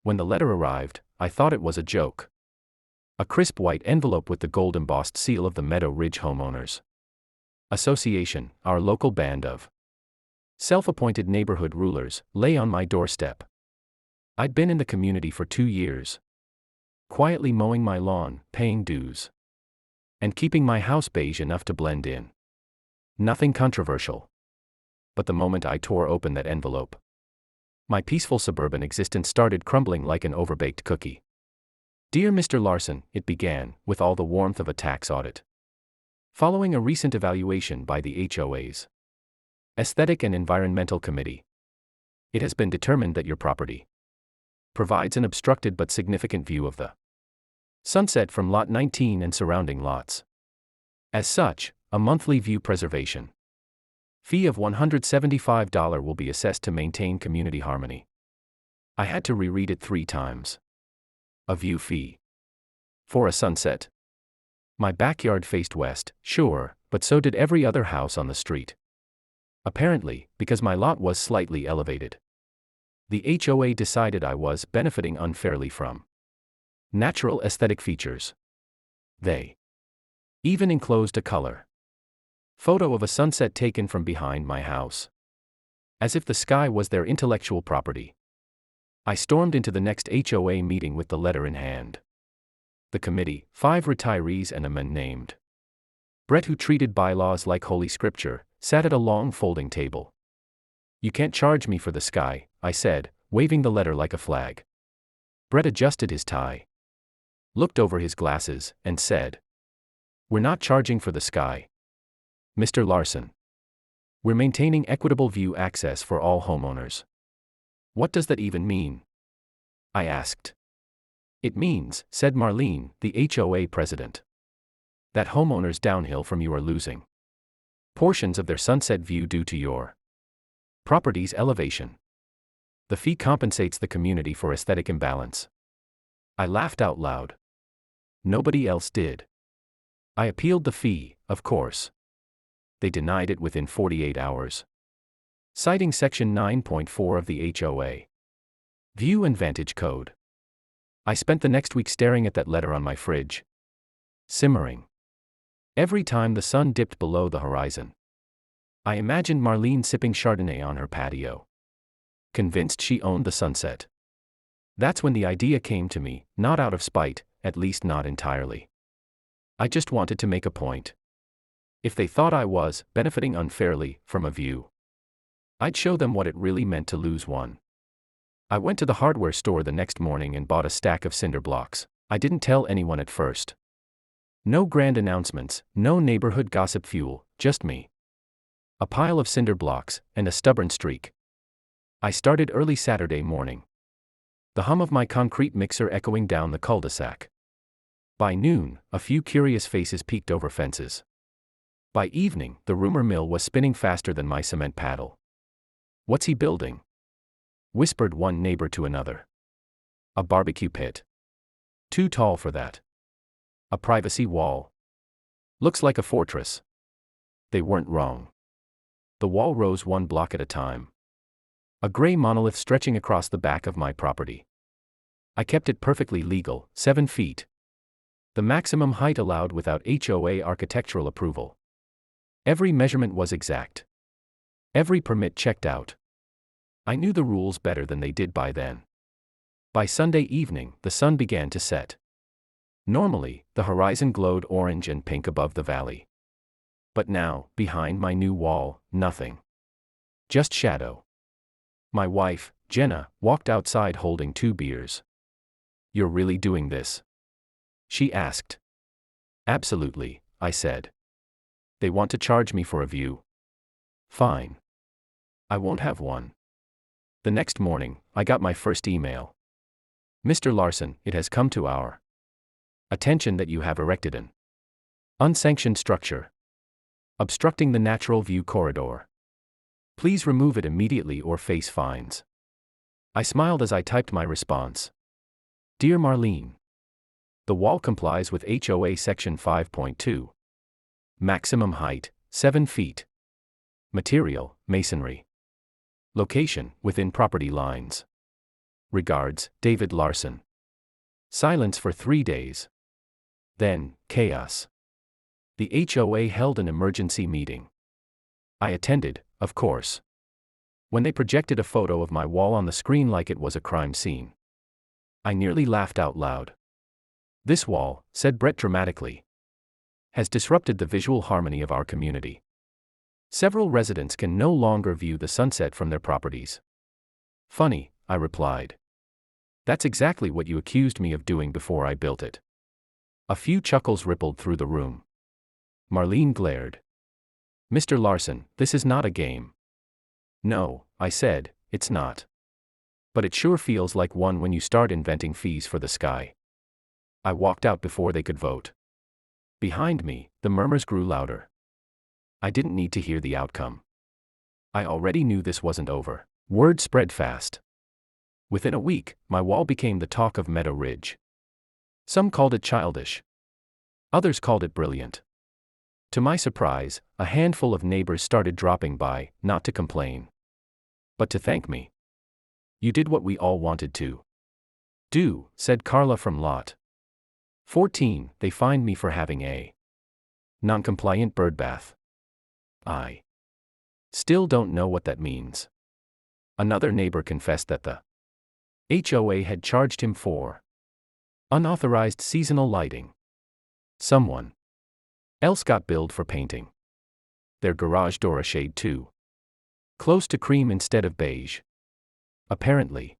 When the letter arrived, I thought it was a joke. A crisp white envelope with the gold-embossed seal of the Meadow Ridge Homeowners Association, our local band of self-appointed neighborhood rulers, lay on my doorstep. I'd been in the community for 2 years, quietly mowing my lawn, paying dues, and keeping my house beige enough to blend in. Nothing controversial. But the moment I tore open that envelope, my peaceful suburban existence started crumbling like an overbaked cookie. Dear Mr. Larson, it began, with all the warmth of a tax audit. Following a recent evaluation by the HOA's Aesthetic and Environmental Committee, it has been determined that your property provides an obstructed but significant view of the sunset from Lot 19 and surrounding lots. As such, a monthly view preservation fee of $175 will be assessed to maintain community harmony. I had to reread it 3 times. A view fee for a sunset. My backyard faced west, sure, but so did every other house on the street. Apparently, because my lot was slightly elevated, the HOA decided I was benefiting unfairly from natural aesthetic features. They even enclosed a color photo of a sunset taken from behind my house, as if the sky was their intellectual property. I stormed into the next HOA meeting with the letter in hand. The committee, 5 retirees and a man named Brett, who treated bylaws like holy scripture, sat at a long folding table. You can't charge me for the sky, I said, waving the letter like a flag. Brett adjusted his tie, looked over his glasses, and said, We're not charging for the sky, Mr. Larson. We're maintaining equitable view access for all homeowners. What does that even mean? I asked. It means, said Marlene, the HOA president, that homeowners downhill from you are losing portions of their sunset view due to your property's elevation. The fee compensates the community for aesthetic imbalance. I laughed out loud. Nobody else did. I appealed the fee, of course. They denied it within 48 hours. Citing Section 9.4 of the HOA View and Vantage Code. I spent the next week staring at that letter on my fridge, simmering. Every time the sun dipped below the horizon, I imagined Marlene sipping Chardonnay on her patio, convinced she owned the sunset. That's when the idea came to me, not out of spite, at least not entirely. I just wanted to make a point. If they thought I was benefiting unfairly from a view, I'd show them what it really meant to lose one. I went to the hardware store the next morning and bought a stack of cinder blocks. I didn't tell anyone at first. No grand announcements, no neighborhood gossip fuel, just me. A pile of cinder blocks, and a stubborn streak. I started early Saturday morning, the hum of my concrete mixer echoing down the cul-de-sac. By noon, a few curious faces peeked over fences. By evening, the rumor mill was spinning faster than my cement paddle. What's he building? Whispered one neighbor to another. A barbecue pit. Too tall for that. A privacy wall. Looks like a fortress. They weren't wrong. The wall rose 1 block at a time. A gray monolith stretching across the back of my property. I kept it perfectly legal, 7 feet. The maximum height allowed without HOA architectural approval. Every measurement was exact. Every permit checked out. I knew the rules better than they did by then. By Sunday evening, the sun began to set. Normally, the horizon glowed orange and pink above the valley. But now, behind my new wall, nothing. Just shadow. My wife, Jenna, walked outside holding 2 beers. You're really doing this? She asked. Absolutely, I said. They want to charge me for a view. Fine. I won't have one. The next morning, I got my first email. Mr. Larson, it has come to our attention that you have erected an unsanctioned structure obstructing the natural view corridor. Please remove it immediately or face fines. I smiled as I typed my response. Dear Marlene, the wall complies with HOA Section 5.2. Maximum height, 7 feet. Material, masonry. Location, within property lines. Regards, David Larson. Silence for 3 days. Then, chaos. The HOA held an emergency meeting. I attended, of course. When they projected a photo of my wall on the screen like it was a crime scene, I nearly laughed out loud. "This wall," said Brett dramatically, "has disrupted the visual harmony of our community. Several residents can no longer view the sunset from their properties." "Funny," I replied. "That's exactly what you accused me of doing before I built it." A few chuckles rippled through the room. Marlene glared. "Mr. Larson, this is not a game." "No," I said, "it's not. But it sure feels like one when you start inventing fees for the sky." I walked out before they could vote. Behind me, the murmurs grew louder. I didn't need to hear the outcome. I already knew this wasn't over. Word spread fast. Within a week, my wall became the talk of Meadow Ridge. Some called it childish. Others called it brilliant. To my surprise, a handful of neighbors started dropping by, not to complain, but to thank me. "You did what we all wanted to do," said Carla from Lot 14. "They fined me for having a non-compliant birdbath. I still don't know what that means." Another neighbor confessed that the HOA had charged him for unauthorized seasonal lighting. Someone else got billed for painting their garage door a shade too close to cream instead of beige. Apparently,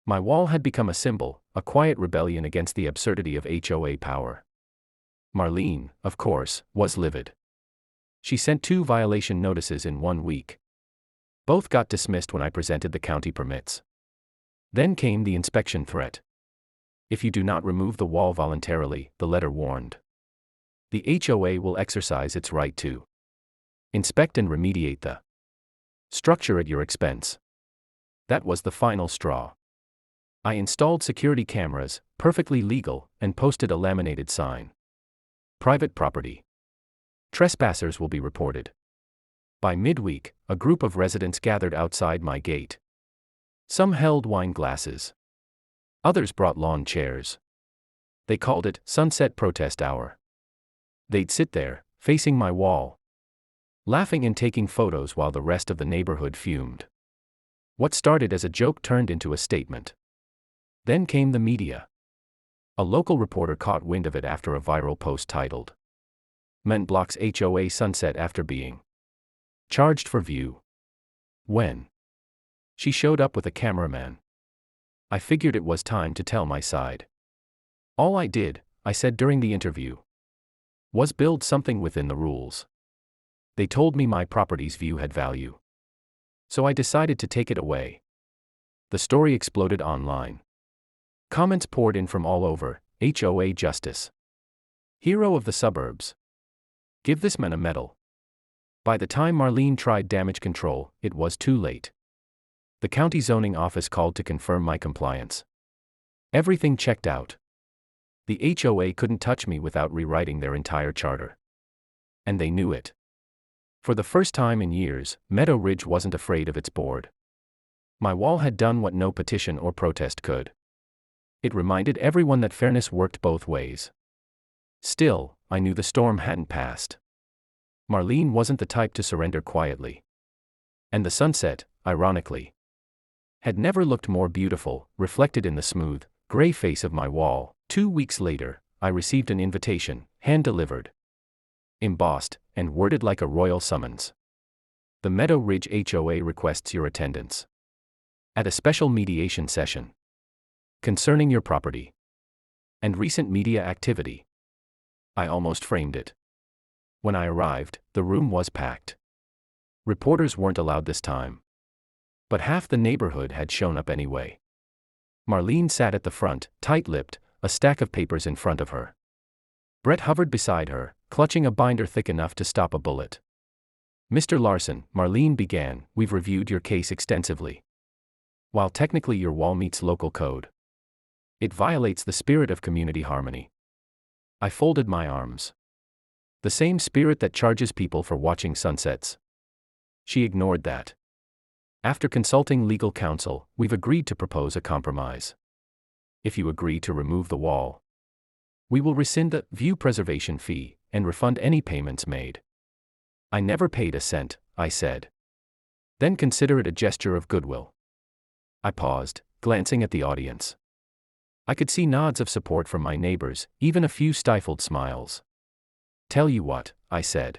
my wall had become a symbol, a quiet rebellion against the absurdity of HOA power. Marlene, of course, was livid. She sent 2 violation notices in 1 week. Both got dismissed when I presented the county permits. Then came the inspection threat. "If you do not remove the wall voluntarily," the letter warned, "the HOA will exercise its right to inspect and remediate the structure at your expense." That was the final straw. I installed security cameras, perfectly legal, and posted a laminated sign. "Private property. Trespassers will be reported." By midweek, a group of residents gathered outside my gate. Some held wine glasses. Others brought lawn chairs. They called it Sunset Protest Hour. They'd sit there, facing my wall, laughing and taking photos while the rest of the neighborhood fumed. What started as a joke turned into a statement. Then came the media. A local reporter caught wind of it after a viral post titled, "Men blocks HOA sunset after being charged for view." When she showed up with a cameraman, I figured it was time to tell my side. "All I did," I said during the interview, "was build something within the rules. They told me my property's view had value, so I decided to take it away." The story exploded online. Comments poured in from all over. "HOA justice. Hero of the suburbs. Give this man a medal." By the time Marlene tried damage control, it was too late. The county zoning office called to confirm my compliance. Everything checked out. The HOA couldn't touch me without rewriting their entire charter. And they knew it. For the first time in years, Meadow Ridge wasn't afraid of its board. My wall had done what no petition or protest could. It reminded everyone that fairness worked both ways. Still, I knew the storm hadn't passed. Marlene wasn't the type to surrender quietly. And the sunset, ironically, had never looked more beautiful, reflected in the smooth, gray face of my wall. 2 weeks later, I received an invitation, hand-delivered, embossed, and worded like a royal summons. "The Meadow Ridge HOA requests your attendance at a special mediation session concerning your property and recent media activity." I almost framed it. When I arrived, the room was packed. Reporters weren't allowed this time. But half the neighborhood had shown up anyway. Marlene sat at the front, tight-lipped, a stack of papers in front of her. Brett hovered beside her, clutching a binder thick enough to stop a bullet. "Mr. Larson," Marlene began, "we've reviewed your case extensively. While technically your wall meets local code, it violates the spirit of community harmony." I folded my arms. The same spirit that charges people for watching sunsets. She ignored that. After consulting legal counsel, we've agreed to propose a compromise. If you agree to remove the wall, we will rescind the view preservation fee and refund any payments made. I never paid a cent, I said. Then consider it a gesture of goodwill. I paused, glancing at the audience. I could see nods of support from my neighbors, even a few stifled smiles. Tell you what, I said.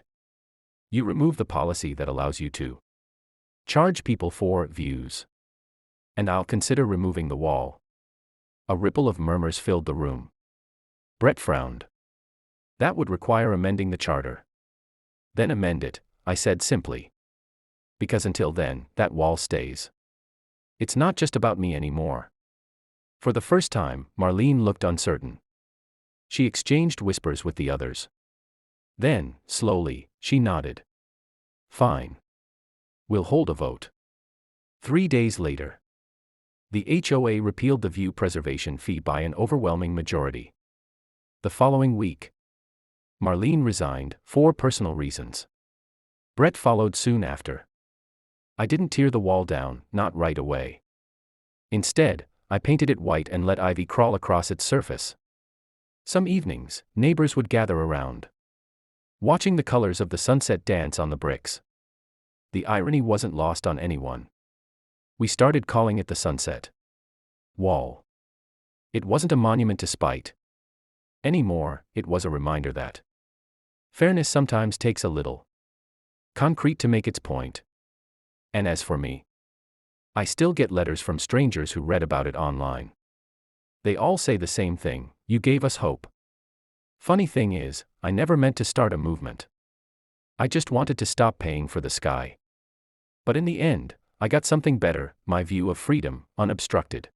You remove the policy that allows you to charge people for views, and I'll consider removing the wall. A ripple of murmurs filled the room. Brett frowned. That would require amending the charter. Then amend it, I said simply. Because until then, that wall stays. It's not just about me anymore. For the first time, Marlene looked uncertain. She exchanged whispers with the others. Then, slowly, she nodded. Fine. We'll hold a vote. 3 days later, the HOA repealed the view preservation fee by an overwhelming majority. The following week, Marlene resigned for personal reasons. Brett followed soon after. I didn't tear the wall down, not right away. Instead, I painted it white and let ivy crawl across its surface. Some evenings, neighbors would gather around, watching the colors of the sunset dance on the bricks. The irony wasn't lost on anyone. We started calling it the sunset wall. It wasn't a monument to spite. Anymore, it was a reminder that fairness sometimes takes a little concrete to make its point. And as for me, I still get letters from strangers who read about it online. They all say the same thing: you gave us hope. Funny thing is, I never meant to start a movement. I just wanted to stop paying for the sky. But in the end, I got something better: my view of freedom, unobstructed.